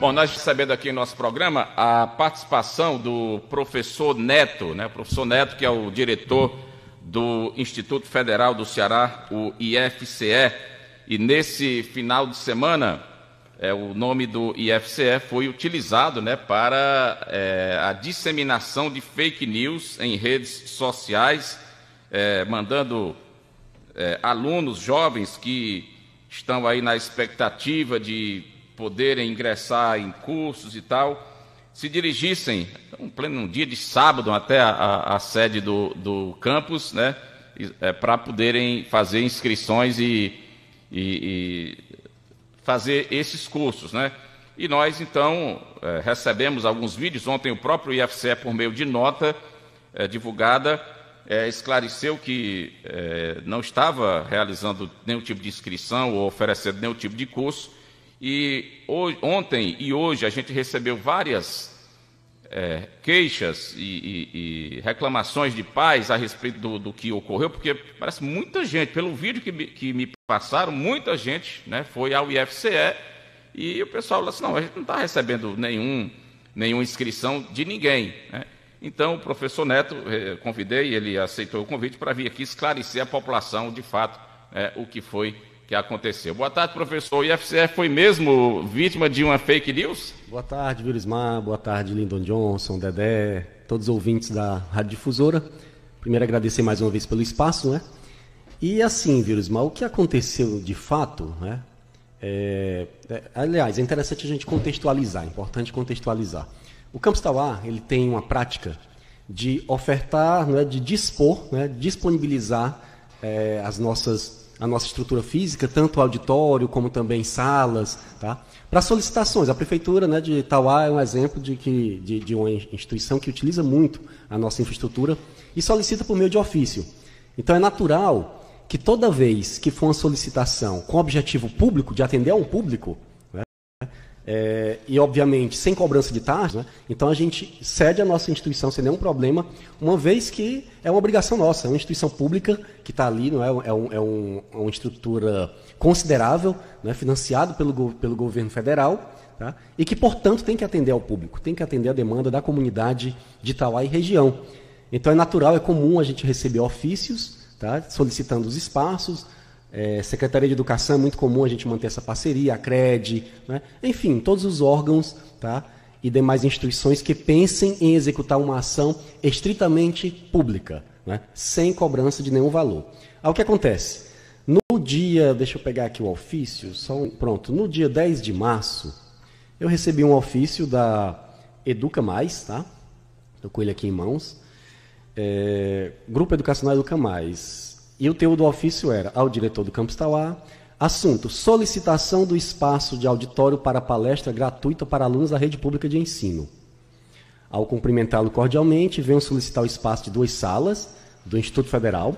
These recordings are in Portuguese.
Bom, nós recebendo aqui em nosso programa a participação do professor Neto, né? O professor Neto, que é o diretor do Instituto Federal do Ceará, o IFCE, e nesse final de semana, o nome do IFCE foi utilizado, né, para a disseminação de fake news em redes sociais, mandando alunos jovens que estão aí na expectativa de poderem ingressar em cursos e tal, se dirigissem, um pleno dia de sábado, até a sede do campus, né, para poderem fazer inscrições e fazer esses cursos, né? E nós, então, recebemos alguns vídeos. Ontem o próprio IFCE, por meio de nota divulgada, esclareceu que não estava realizando nenhum tipo de inscrição ou oferecendo nenhum tipo de curso. E ontem e hoje a gente recebeu várias queixas e reclamações de pais a respeito do que ocorreu, porque parece muita gente, pelo vídeo que me passaram, muita gente, né, foi ao IFCE e o pessoal falou assim, não, a gente não está recebendo nenhuma inscrição de ninguém, né? Então, o professor Neto, convidei, ele aceitou o convite para vir aqui esclarecer à população, de fato, o que foi que aconteceu. Boa tarde, professor. O IFCE foi mesmo vítima de uma fake news? Boa tarde, Virismar. Boa tarde, Lyndon Johnson, Dedé, todos os ouvintes da Rádio Difusora. Primeiro, agradecer mais uma vez pelo espaço, né? E assim, Virismar, o que aconteceu de fato, né? Aliás, é interessante a gente contextualizar, é importante contextualizar. O Campus Tauá, ele tem uma prática de ofertar, né, de dispor, né, disponibilizar a nossa estrutura física, tanto auditório como também salas, tá? Para solicitações. A Prefeitura, né, de Tauá é um exemplo de uma instituição que utiliza muito a nossa infraestrutura e solicita por meio de ofício. Então é natural que toda vez que for uma solicitação com objetivo público, de atender a um público, né, e obviamente sem cobrança de taxa, né, então a gente cede a nossa instituição sem nenhum problema, uma vez que é uma obrigação nossa, é uma instituição pública que está ali, não é uma estrutura considerável, né, financiado pelo governo federal, tá, e que, portanto, tem que atender ao público, tem que atender a demanda da comunidade de Tauá e região. Então é natural, é comum a gente receber ofícios, tá, solicitando os espaços. Secretaria de Educação é muito comum a gente manter essa parceria, a CRED, né? Enfim, todos os órgãos, tá, e demais instituições que pensem em executar uma ação estritamente pública, né, sem cobrança de nenhum valor. O que acontece? No dia, deixa eu pegar aqui o ofício, no dia 10 de março, eu recebi um ofício da Educa Mais, tá? Estou com ele aqui em mãos. Grupo Educacional Educa Mais. E o teor do ofício era ao diretor do Campus Tauá, assunto, solicitação do espaço de auditório para palestra gratuita para alunos da rede pública de ensino. Ao cumprimentá-lo cordialmente, venho solicitar o espaço de 2 salas do Instituto Federal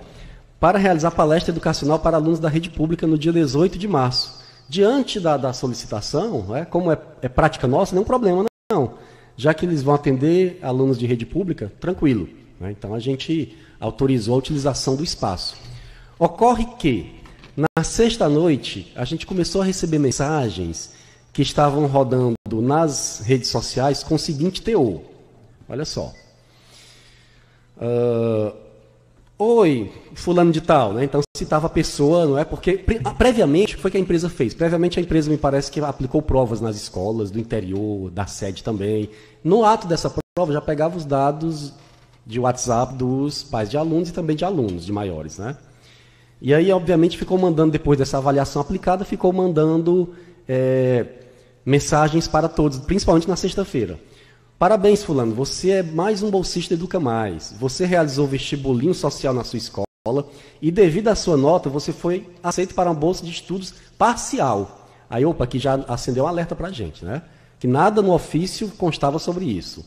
para realizar palestra educacional para alunos da rede pública no dia 18 de março. Diante da solicitação, como é prática nossa, nenhum problema não. Já que eles vão atender alunos de rede pública, tranquilo, né? Então a gente autorizou a utilização do espaço. Ocorre que, na sexta-noite, a gente começou a receber mensagens que estavam rodando nas redes sociais com o seguinte teor. Olha só. Oi, fulano de tal, né? Então citava a pessoa, não é? Porque previamente, o que foi que a empresa fez? Previamente a empresa me parece que aplicou provas nas escolas do interior, da sede também. No ato dessa prova já pegava os dados de WhatsApp dos pais de alunos e também de alunos, de maiores, né? E aí, obviamente, ficou mandando, depois dessa avaliação aplicada, ficou mandando mensagens para todos, principalmente na sexta-feira. Parabéns, fulano, você é mais um bolsista Educa Mais. Você realizou vestibulinho social na sua escola e, devido à sua nota, você foi aceito para uma bolsa de estudos parcial. Aí, aqui já acendeu um alerta para a gente, né? Que nada no ofício constava sobre isso.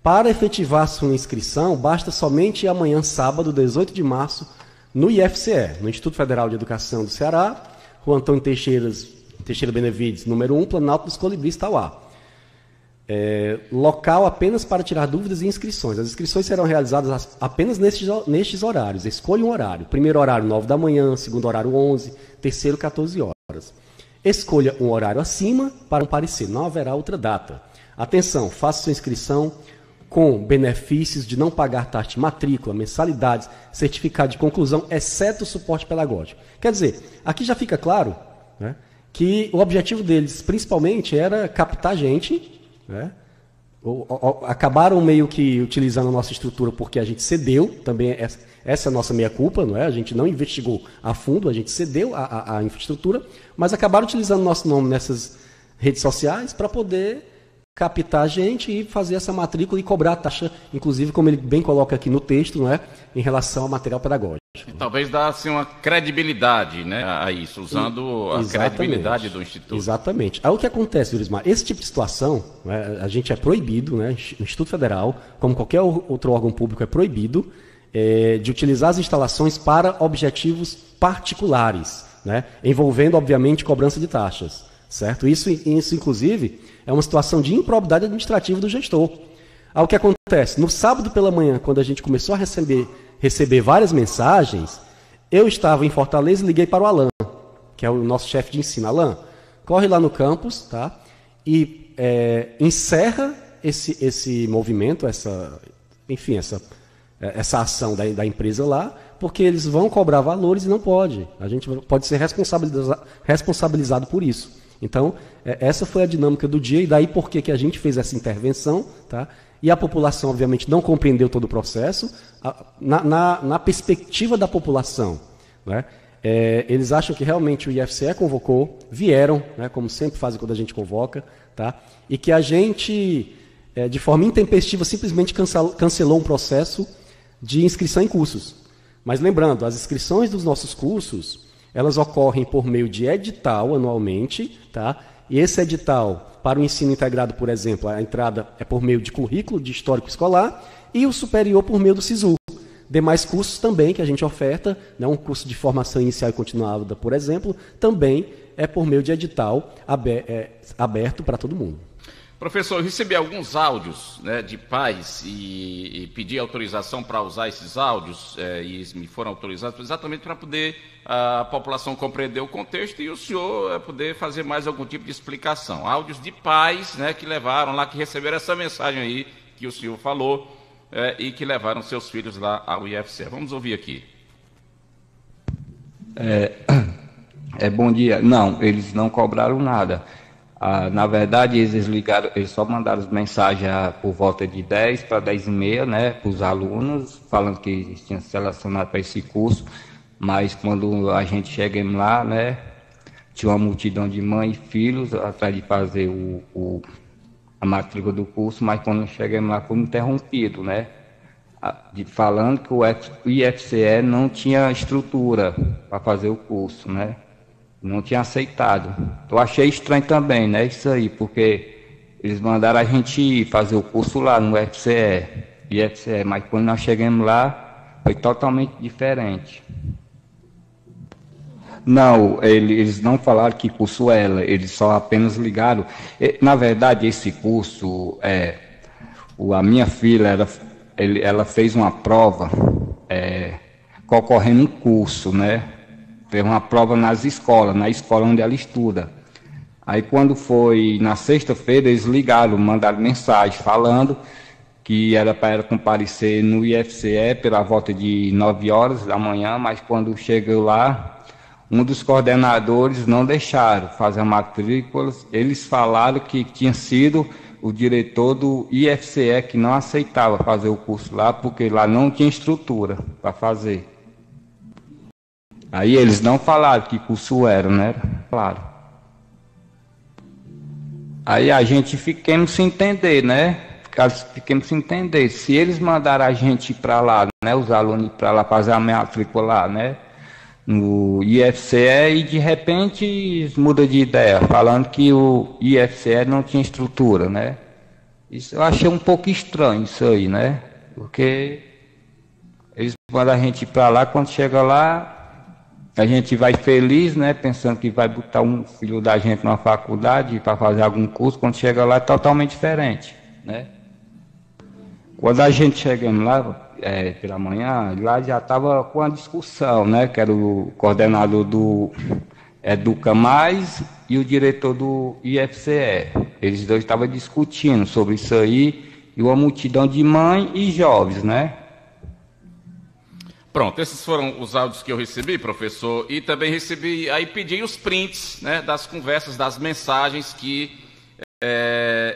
Para efetivar sua inscrição, basta somente ir amanhã, sábado, 18 de março, no IFCE, no Instituto Federal de Educação do Ceará, Rua Antônio Teixeira Benevides, número 1, Planalto dos Colibris, Tauá. Local apenas para tirar dúvidas e inscrições. As inscrições serão realizadas apenas nestes horários. Escolha um horário. Primeiro horário, 9 da manhã, segundo horário, 11, terceiro, 14 horas. Escolha um horário acima para comparecer, não haverá outra data. Atenção, faça sua inscrição com benefícios de não pagar taxa de matrícula, mensalidades, certificado de conclusão, exceto o suporte pedagógico. Quer dizer, aqui já fica claro, né, que o objetivo deles, principalmente, era captar gente, né, acabaram meio que utilizando a nossa estrutura porque a gente cedeu, também essa é a nossa meia-culpa, não é? A gente não investigou a fundo, a gente cedeu a infraestrutura, mas acabaram utilizando o nosso nome nessas redes sociais para poder captar a gente e fazer essa matrícula e cobrar a taxa, inclusive, como ele bem coloca aqui no texto, não é? Em relação ao material pedagógico. E talvez dá assim, uma credibilidade, né, a isso, usando a credibilidade do Instituto. Exatamente. Aí o que acontece, Yurismar? Esse tipo de situação, né, a gente é proibido, né, o Instituto Federal, como qualquer outro órgão público, é proibido de utilizar as instalações para objetivos particulares, né, envolvendo, obviamente, cobrança de taxas. Certo? Isso, inclusive, é uma situação de improbidade administrativa do gestor. Aí o que acontece? No sábado pela manhã, quando a gente começou a receber várias mensagens, eu estava em Fortaleza e liguei para o Alan, que é o nosso chefe de ensino. Alan, corre lá no campus, tá? E encerra esse movimento, essa ação da empresa lá, porque eles vão cobrar valores e não pode. A gente pode ser responsabilizado por isso. Então, essa foi a dinâmica do dia, e daí por que a gente fez essa intervenção, tá? E a população, obviamente, não compreendeu todo o processo. Na perspectiva da população, né? Eles acham que realmente o IFCE convocou, vieram, né, como sempre fazem quando a gente convoca, tá? E que a gente, de forma intempestiva, simplesmente cancelou um processo de inscrição em cursos. Mas lembrando, as inscrições dos nossos cursos, elas ocorrem por meio de edital anualmente, tá? E esse edital, para o ensino integrado, por exemplo, a entrada é por meio de currículo de histórico escolar e o superior por meio do SISU. Demais cursos também que a gente oferta, né, um curso de formação inicial e continuada, por exemplo, também é por meio de edital aberto para todo mundo. Professor, eu recebi alguns áudios, né, de pais e pedi autorização para usar esses áudios e me foram autorizados exatamente para poder a população compreender o contexto e o senhor poder fazer mais algum tipo de explicação. Áudios de pais, né, que levaram lá, que receberam essa mensagem aí que o senhor falou e que levaram seus filhos lá ao IFCE. Vamos ouvir aqui. Bom dia. Não, eles não cobraram nada. Na verdade, eles só mandaram mensagem por volta de 10 para 10h30, né, para os alunos, falando que eles tinham selecionado para esse curso, mas quando a gente chegamos lá, né, tinha uma multidão de mães e filhos atrás de fazer a matrícula do curso, mas quando chegamos lá foi interrompido, né, falando que o IFCE não tinha estrutura para fazer o curso, né. Não tinha aceitado. Eu achei estranho também, né, isso aí, porque eles mandaram a gente fazer o curso lá no IFCE, mas quando nós chegamos lá, foi totalmente diferente. Não, eles não falaram que curso era, eles só apenas ligaram. Na verdade, esse curso, a minha filha, ela fez uma prova concorrendo um curso, né? Fez uma prova na escola onde ela estuda. Aí quando foi na sexta-feira, eles ligaram, mandaram mensagem falando que era para ela comparecer no IFCE pela volta de 9 horas da manhã, mas quando chegou lá, um dos coordenadores não deixaram fazer a matrícula. Eles falaram que tinha sido o diretor do IFCE que não aceitava fazer o curso lá, porque lá não tinha estrutura para fazer. Aí eles não falaram que curso era, né? Claro. Aí a gente ficamos sem entender, né? Ficamos sem entender. Se eles mandaram a gente para lá, né? Os alunos para lá fazer a matrícula lá, né? No IFCE, e de repente muda de ideia, falando que o IFCE não tinha estrutura, né? Isso eu achei um pouco estranho, isso aí, né? Porque eles mandam a gente para lá, quando chega lá, a gente vai feliz, né, pensando que vai botar um filho da gente numa faculdade para fazer algum curso, quando chega lá é totalmente diferente, né? Quando a gente chegamos lá, pela manhã, lá já estava com a discussão, né, que era o coordenador Educa Mais e o diretor do IFCE. Eles dois estavam discutindo sobre isso aí e uma multidão de mães e jovens, né? Pronto, esses foram os áudios que eu recebi, professor, e também recebi, aí pedi os prints, né, das conversas, das mensagens que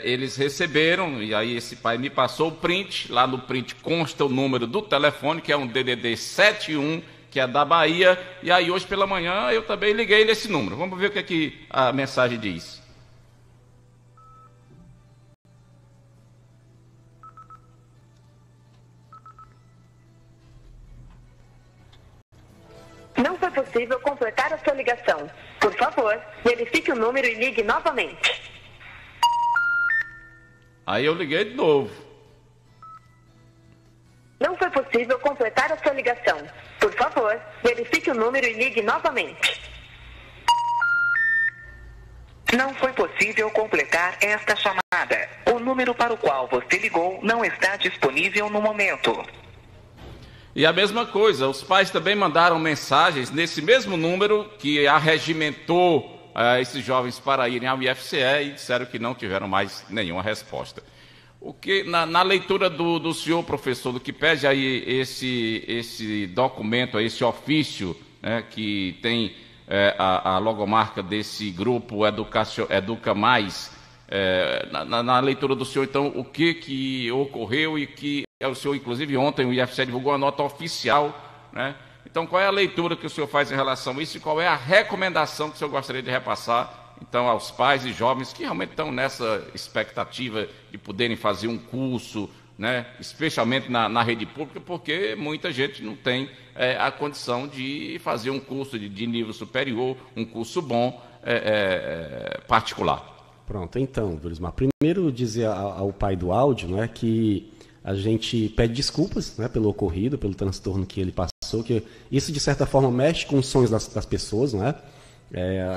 eles receberam, e aí esse pai me passou o print, lá no print consta o número do telefone, que é um DDD 71, que é da Bahia, e aí hoje pela manhã eu também liguei nesse número. Vamos ver o que é que a mensagem diz. Não foi possível completar a sua ligação. Por favor, verifique o número e ligue novamente. Aí eu liguei de novo. Não foi possível completar a sua ligação. Por favor, verifique o número e ligue novamente. Não foi possível completar esta chamada. O número para o qual você ligou não está disponível no momento. E a mesma coisa, os pais também mandaram mensagens nesse mesmo número que arregimentou esses jovens para irem ao IFCE e disseram que não tiveram mais nenhuma resposta. O que, na leitura do senhor professor, do que pede aí esse documento, esse ofício, né, que tem a logomarca desse grupo Educa Mais, na leitura do senhor, então, o que ocorreu e que o senhor, inclusive, ontem o IFCE divulgou a nota oficial, né? Então, qual é a leitura que o senhor faz em relação a isso e qual é a recomendação que o senhor gostaria de repassar, então, aos pais e jovens que realmente estão nessa expectativa de poderem fazer um curso, né, especialmente na rede pública, porque muita gente não tem a condição de fazer um curso de nível superior, um curso bom, particular. Pronto, então, Durismar, primeiro dizer ao pai do áudio, né, que a gente pede desculpas, né, pelo ocorrido, pelo transtorno que ele passou, que isso de certa forma mexe com os sonhos das pessoas, não é?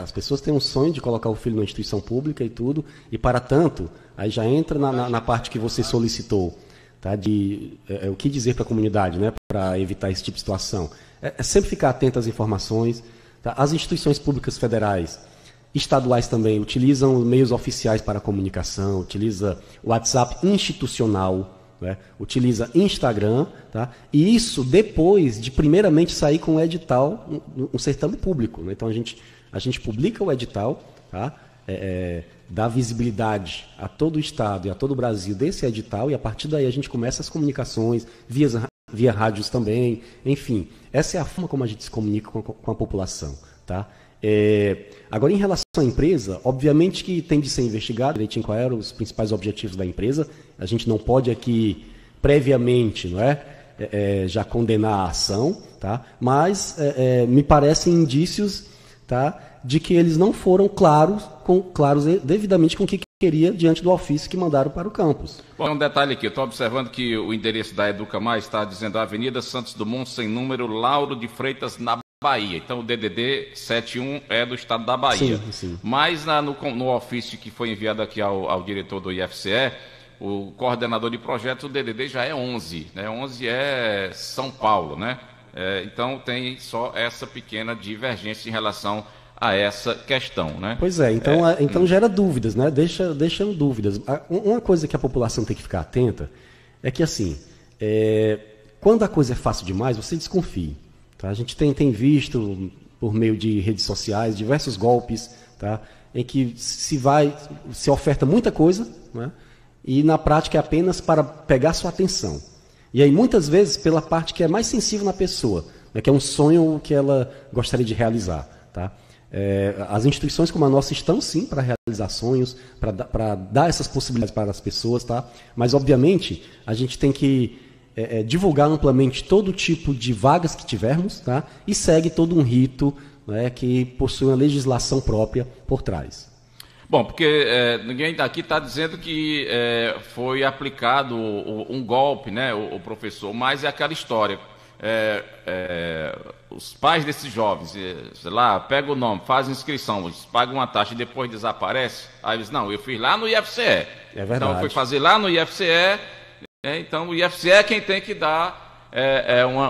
As pessoas têm um sonho de colocar o filho numa instituição pública e tudo, e para tanto, aí já entra na parte que você solicitou, tá, de o que dizer para a comunidade, né, para evitar esse tipo de situação. É sempre ficar atento às informações, tá? As instituições públicas federais, estaduais também, utilizam meios oficiais para a comunicação, utiliza o WhatsApp institucional, né? Utiliza Instagram, tá? E isso depois de primeiramente sair com o edital, um certame público, né? Então a gente publica o edital, tá? Dá visibilidade a todo o estado e a todo o Brasil desse edital, e a partir daí a gente começa as comunicações via rádios também, enfim, essa é a forma como a gente se comunica com a população, tá? Agora, em relação à empresa, obviamente que tem de ser investigado direitinho quais eram os principais objetivos da empresa. A gente não pode aqui, previamente, não já condenar a ação, tá? Mas me parecem indícios, tá, de que eles não foram claros devidamente com o que queria diante do ofício que mandaram para o campus. Bom, um detalhe aqui, eu estou observando que o endereço da Educa Mais está dizendo Avenida Santos Dumont, sem número, Lauro de Freitas, na Bahia. Então o DDD 71 é do estado da Bahia. Sim, sim. Mas no ofício que foi enviado aqui ao diretor do IFCE, o coordenador de projetos, o DDD já é 11, né? 11 é São Paulo, né? Então tem só essa pequena divergência em relação a essa questão, né? Pois é, então gera dúvidas, né? Deixa dúvidas. Uma coisa que a população tem que ficar atenta é que, assim, quando a coisa é fácil demais, você desconfie. Tá? A gente tem visto, por meio de redes sociais, diversos golpes, tá? Em que se oferta muita coisa, né? E na prática é apenas para pegar sua atenção. E aí, muitas vezes, pela parte que é mais sensível na pessoa, né? Que é um sonho que ela gostaria de realizar. Tá? As instituições como a nossa estão, sim, para realizar sonhos, para dar essas possibilidades para as pessoas, tá? Mas, obviamente, a gente tem que divulgar amplamente todo tipo de vagas que tivermos, tá? E segue todo um rito, né, que possui uma legislação própria por trás. Bom, porque ninguém daqui está dizendo que foi aplicado um golpe, né, o professor, mas é aquela história. Os pais desses jovens, sei lá, pegam o nome, fazem inscrição, eles pagam uma taxa e depois desaparece. Aí eles, não, eu fiz lá no IFCE. É verdade. Então eu fui fazer lá no IFCE. Então o IFCE é quem tem que dar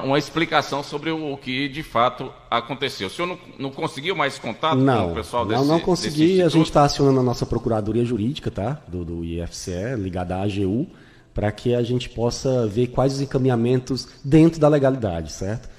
uma explicação sobre o que de fato aconteceu. O senhor não conseguiu mais contato com o pessoal desse Não consegui. A gente está acionando a nossa Procuradoria Jurídica, tá? do IFCE, ligada à AGU, para que a gente possa ver quais os encaminhamentos dentro da legalidade, certo?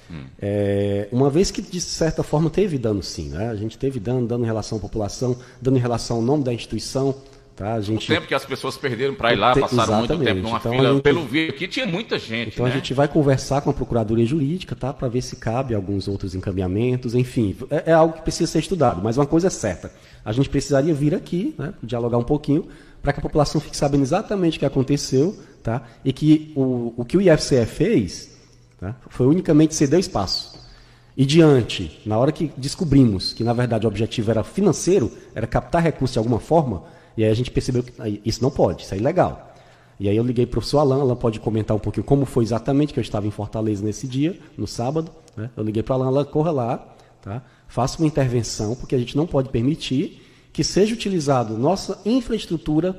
Uma vez que, de certa forma, teve dano sim, né? A gente teve dano em relação à população, dano em relação ao nome da instituição. Tá? O tempo que as pessoas perderam para ir lá, passaram muito tempo numa fila, pelo vídeo aqui tinha muita gente. Então a gente vai conversar com a Procuradoria Jurídica, tá? Para ver se cabe alguns outros encaminhamentos, enfim, é algo que precisa ser estudado, mas uma coisa é certa, a gente precisaria vir aqui, né, dialogar um pouquinho, para que a população fique sabendo exatamente o que aconteceu, tá? E que o que o IFCE fez, tá, foi unicamente ceder espaço. E diante, na hora que descobrimos que na verdade o objetivo era financeiro, era captar recursos de alguma forma, e aí a gente percebeu que isso não pode, isso é ilegal. E aí eu liguei para o professor Alan pode comentar um pouquinho como foi exatamente, que eu estava em Fortaleza nesse dia, no sábado. Né? Eu liguei para o Alan, corra lá, tá? Faça uma intervenção, porque a gente não pode permitir que seja utilizado nossa infraestrutura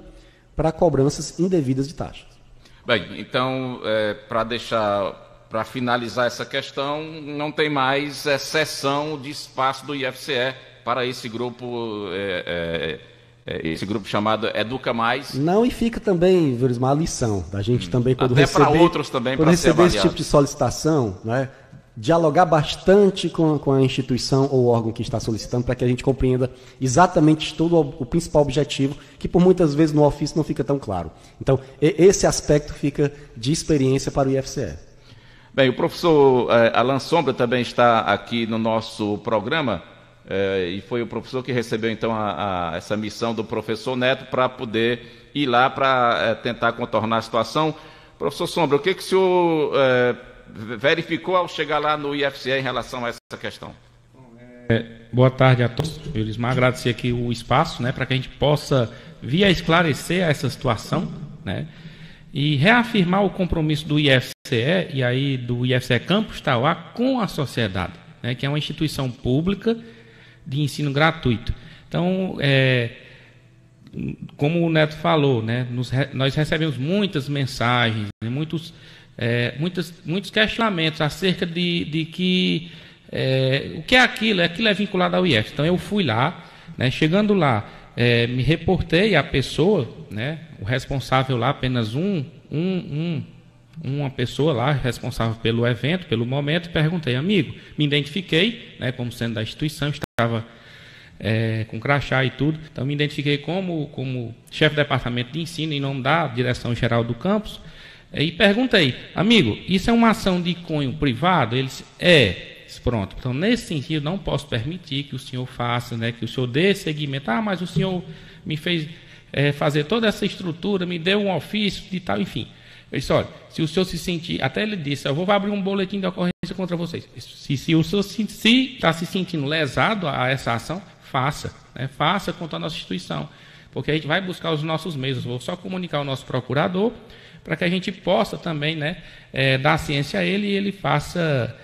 para cobranças indevidas de taxas. Bem, então, para finalizar essa questão, não tem mais cessão de espaço do IFCE para esse grupo... esse grupo chamado Educa Mais. Não, e fica também, Verismar, a lição da gente também, quando até receber, para outros também, quando receber esse tipo de solicitação, né, dialogar bastante com a instituição ou órgão que está solicitando, para que a gente compreenda exatamente todo o principal objetivo, que por muitas vezes no ofício não fica tão claro. Então, esse aspecto fica de experiência para o IFCE. Bem, o professor Alan Sombra também está aqui no nosso programa. E foi o professor que recebeu então essa missão do professor Neto para poder ir lá para tentar contornar a situação. Professor Sombra, o que o senhor verificou ao chegar lá no IFCE em relação a essa questão? Boa tarde a todos. Elismar, agradecer aqui o espaço, né, para que a gente possa vir a esclarecer essa situação, né, e reafirmar o compromisso do IFCE e aí do IFCE Campus Tauá com a sociedade, né, que é uma instituição pública de ensino gratuito. Então, como o Neto falou, né, nós recebemos muitas mensagens, né, muitos questionamentos acerca de que o que é aquilo? Aquilo é vinculado ao IF. Então, eu fui lá, né, chegando lá, me reportei à pessoa, né, o responsável lá, apenas uma pessoa lá, responsável pelo evento, pelo momento, perguntei, amigo, me identifiquei, né, como sendo da instituição, estava com crachá e tudo, então me identifiquei como chefe do departamento de ensino em nome da direção geral do campus, e perguntei, amigo, isso é uma ação de cunho privado? Ele disse, pronto, então nesse sentido não posso permitir que o senhor faça, né, que o senhor dê seguimento, mas o senhor me fez fazer toda essa estrutura, me deu um ofício e tal, enfim. Eu disse, olha, se o senhor se sentir, até ele disse, eu vou abrir um boletim de ocorrência contra vocês. Se o senhor está se sentindo lesado a essa ação, faça, né? Faça contra a nossa instituição, porque a gente vai buscar os nossos meios. Vou só comunicar ao nosso procurador, para que a gente possa também, né, dar ciência a ele e ele faça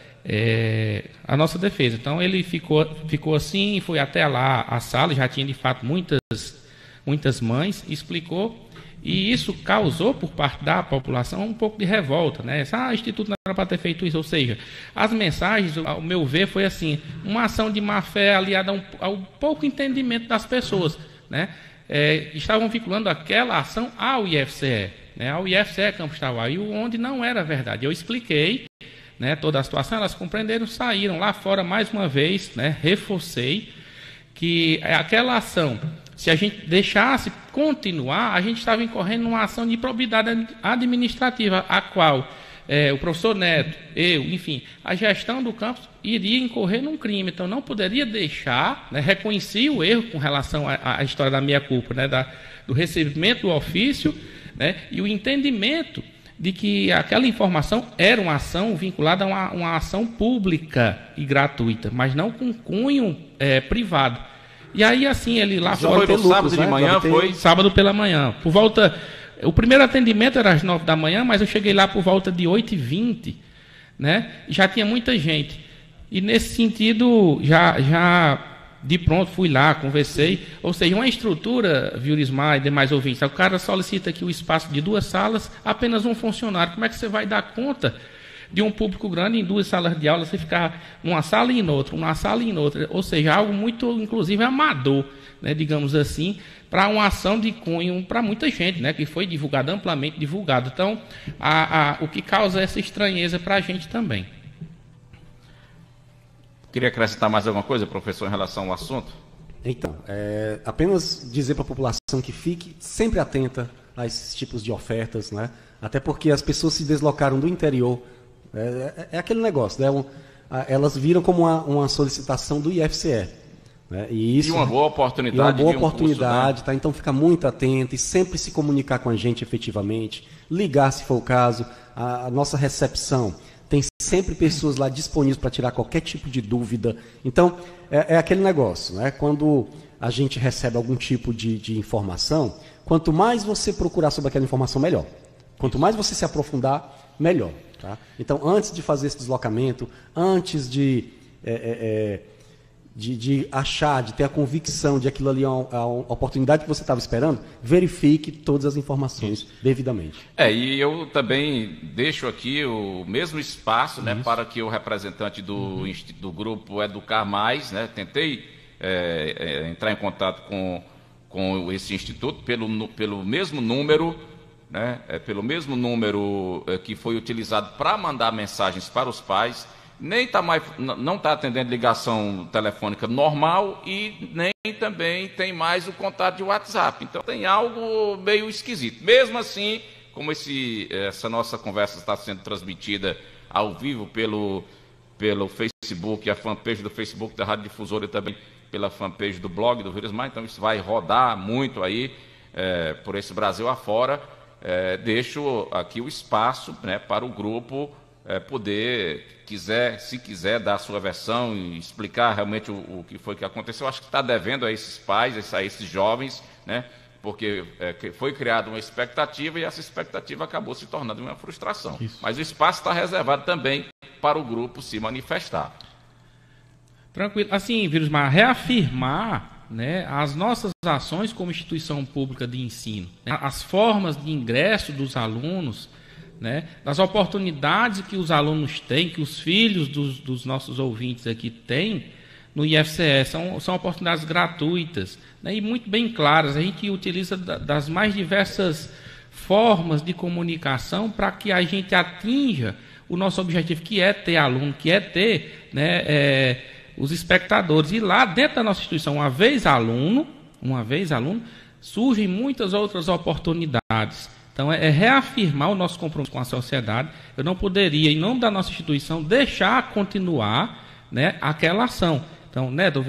a nossa defesa. Então ele ficou assim, foi até lá a sala, já tinha de fato muitas mães, explicou. E isso causou, por parte da população, um pouco de revolta, né? O Instituto não era para ter feito isso. Ou seja, as mensagens, ao meu ver, foi assim, uma ação de má-fé aliada ao pouco entendimento das pessoas, né? Estavam vinculando aquela ação ao IFCE, né? Ao IFCE Campus Tauá, e onde não era verdade. Eu expliquei, né, toda a situação, elas compreenderam, saíram lá fora mais uma vez, né? Reforcei que aquela ação, se a gente deixasse continuar, a gente estava incorrendo numa ação de improbidade administrativa, a qual o professor Neto, eu, enfim, a gestão do campus iria incorrer num crime. Então, não poderia deixar, né, reconhecer o erro com relação à história da meia-culpa, né, do recebimento do ofício, né, e o entendimento de que aquela informação era uma ação vinculada a uma ação pública e gratuita, mas não com cunho privado. E aí, assim, ele lá fora... Foi no sábado de manhã, foi? Sábado pela manhã. Por volta... O primeiro atendimento era às 9 da manhã, mas eu cheguei lá por volta de 8h20, né? E já tinha muita gente. E nesse sentido, já de pronto fui lá, conversei. Ou seja, uma estrutura, Viorismar e demais ouvintes, o cara solicita aqui o espaço de 2 salas, apenas um funcionário. Como é que você vai dar conta de um público grande em 2 salas de aula, você ficar numa sala e em outra, ou seja, algo muito, inclusive, amador, né, digamos assim, para uma ação de cunho para muita gente, né, que foi divulgado, amplamente divulgado. Então, o que causa essa estranheza para a gente também. Queria acrescentar mais alguma coisa, professor, em relação ao assunto? Então, apenas dizer para a população que fique sempre atenta a esses tipos de ofertas, né? Até porque as pessoas se deslocaram do interior. É aquele negócio, né? Elas viram como uma solicitação do IFCE. Né? E uma boa oportunidade. E uma boa oportunidade, curso, né? Tá? Então fica muito atento e sempre se comunicar com a gente efetivamente, ligar se for o caso. A nossa recepção tem sempre pessoas lá disponíveis para tirar qualquer tipo de dúvida. Então, é aquele negócio, né? Quando a gente recebe algum tipo de informação, quanto mais você procurar sobre aquela informação, melhor. Quanto mais você se aprofundar, melhor. Tá? Então, antes de fazer esse deslocamento, antes de achar, de ter a convicção de aquilo ali é a oportunidade que você estava esperando, verifique todas as informações devidamente. E eu também deixo aqui o mesmo espaço, né, para que o representante do grupo Educar Mais, né, tentei entrar em contato com esse instituto pelo mesmo número, né, pelo mesmo número que foi utilizado para mandar mensagens para os pais. Não está atendendo ligação telefônica normal e nem também tem mais o contato de WhatsApp. Então tem algo meio esquisito. Mesmo assim, como essa nossa conversa está sendo transmitida ao vivo pelo Facebook, a fanpage do Facebook da Rádio Difusora e também pela fanpage do blog do Vírus Mais, então isso vai rodar muito aí por esse Brasil afora. Deixo aqui o espaço, né, para o grupo poder, se quiser dar a sua versão e explicar realmente o que foi que aconteceu. Acho que está devendo a esses pais, a esses jovens, né? Porque foi criada uma expectativa e essa expectativa acabou se tornando uma frustração. Isso. Mas o espaço está reservado também para o grupo se manifestar. Tranquilo. Assim, Vírusmar, reafirmar, né, as nossas ações como instituição pública de ensino, né, as formas de ingresso dos alunos, né, das oportunidades que os alunos têm, que os filhos dos nossos ouvintes aqui têm no IFCE, são oportunidades gratuitas, né, e muito bem claras. A gente utiliza das mais diversas formas de comunicação para que a gente atinja o nosso objetivo, que é ter aluno, que é ter, né, os espectadores. E lá dentro da nossa instituição, uma vez aluno, surgem muitas outras oportunidades. Então, reafirmar o nosso compromisso com a sociedade. Eu não poderia, em nome da nossa instituição, deixar continuar, né, aquela ação. Então, Neto,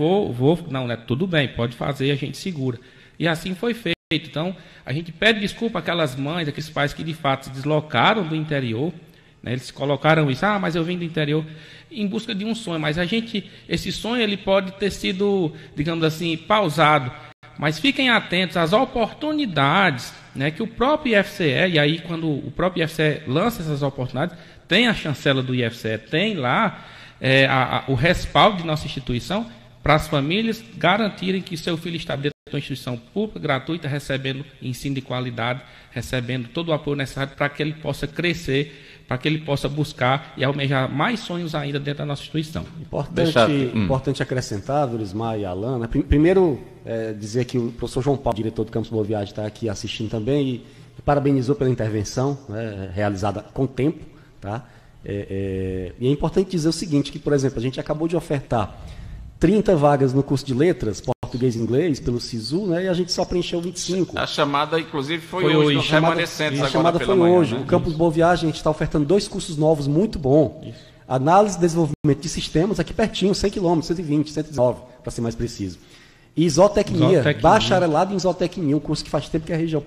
não, Neto, tudo bem, pode fazer, a gente segura. E assim foi feito. Então, a gente pede desculpa àquelas mães, àqueles pais que, de fato, se deslocaram do interior, né, eles colocaram isso, mas eu vim do interior em busca de um sonho. Mas esse sonho ele pode ter sido, digamos assim, pausado. Mas fiquem atentos às oportunidades, né, que o próprio IFCE, e aí quando o próprio IFCE lança essas oportunidades, tem a chancela do IFCE, tem lá o respaldo de nossa instituição para as famílias garantirem que seu filho está dentro de uma instituição pública, gratuita, recebendo ensino de qualidade, recebendo todo o apoio necessário para que ele possa crescer, para que ele possa buscar e almejar mais sonhos ainda dentro da nossa instituição. Importante acrescentar, Vírusmar e Alan, né? Primeiro, dizer que o professor João Paulo, diretor do Campus Boa Viagem, está aqui assistindo também e parabenizou pela intervenção, né, realizada com tempo. Tá? E é importante dizer o seguinte, que, por exemplo, a gente acabou de ofertar 30 vagas no curso de letras, português e inglês, pelo SISU, né, e a gente só preencheu 25. A chamada, inclusive, foi hoje, nos remanescentes. A chamada foi hoje. Né? O Campus Boa Viagem, a gente está ofertando 2 cursos novos muito bons. Isso. Análise e desenvolvimento de sistemas, aqui pertinho, 100 km, 120, 119, para ser mais preciso. E isotecnia, bacharelado em isotecnia, um curso que faz tempo que a região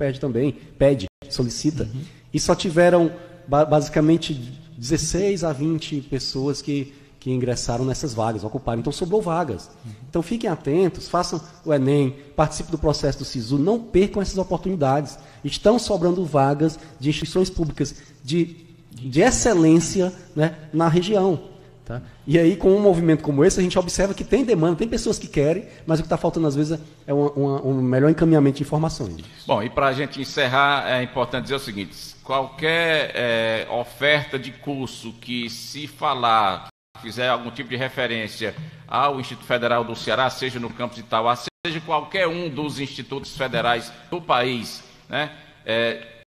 solicita. Uhum. E só tiveram, basicamente, 16 a 20 pessoas que ingressaram nessas vagas, ocuparam. Então, sobrou vagas. Então, fiquem atentos, façam o Enem, participem do processo do SISU, não percam essas oportunidades. Estão sobrando vagas de instituições públicas de excelência, né, na região. Tá? E aí, com um movimento como esse, a gente observa que tem demanda, tem pessoas que querem, mas o que está faltando, às vezes, é um melhor encaminhamento de informações. Bom, e para a gente encerrar, é importante dizer o seguinte: qualquer oferta de curso que se falar, fizer algum tipo de referência ao Instituto Federal do Ceará, seja no campus de Itauá, seja qualquer um dos institutos federais do país, né?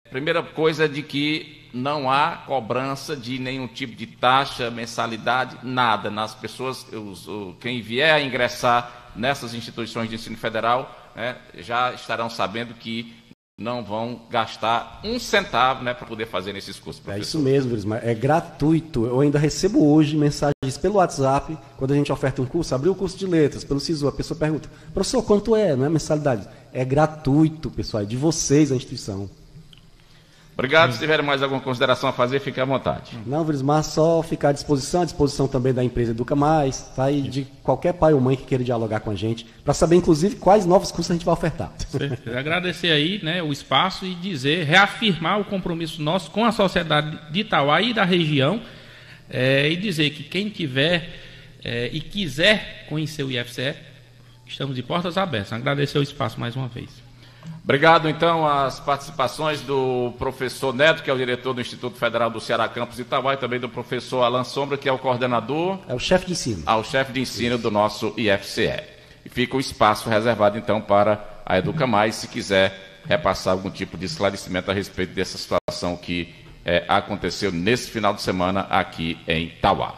Primeira coisa é de que não há cobrança de nenhum tipo de taxa, mensalidade, nada. Nas pessoas, quem vier a ingressar nessas instituições de ensino federal, né, já estarão sabendo que não vão gastar um centavo, né, para poder fazer esses cursos. É isso mesmo, Ismael. É gratuito. Eu ainda recebo hoje mensagens pelo WhatsApp, quando a gente oferta um curso, abriu o curso de letras pelo SISU, a pessoa pergunta: professor, quanto é? Não é mensalidade? É gratuito, pessoal, é de vocês a instituição. Obrigado. Se tiverem mais alguma consideração a fazer, fique à vontade. Não, Vilismar, só ficar à disposição também da empresa Educa Mais, tá? E de qualquer pai ou mãe que queira dialogar com a gente, para saber, inclusive, quais novos cursos a gente vai ofertar. Agradecer aí, né, o espaço e reafirmar o compromisso nosso com a sociedade de Itauá e da região, e dizer que quem tiver e quiser conhecer o IFCE, estamos de portas abertas. Agradecer o espaço mais uma vez. Obrigado, então, às participações do professor Neto, que é o diretor do Instituto Federal do Ceará, campus Itauá, e também do professor Alan Sombra, que é o coordenador... É o chefe de ensino. O chefe de ensino do nosso IFCE. E fica o espaço reservado, então, para a Educa Mais, se quiser repassar algum tipo de esclarecimento a respeito dessa situação que aconteceu nesse final de semana aqui em Itauá.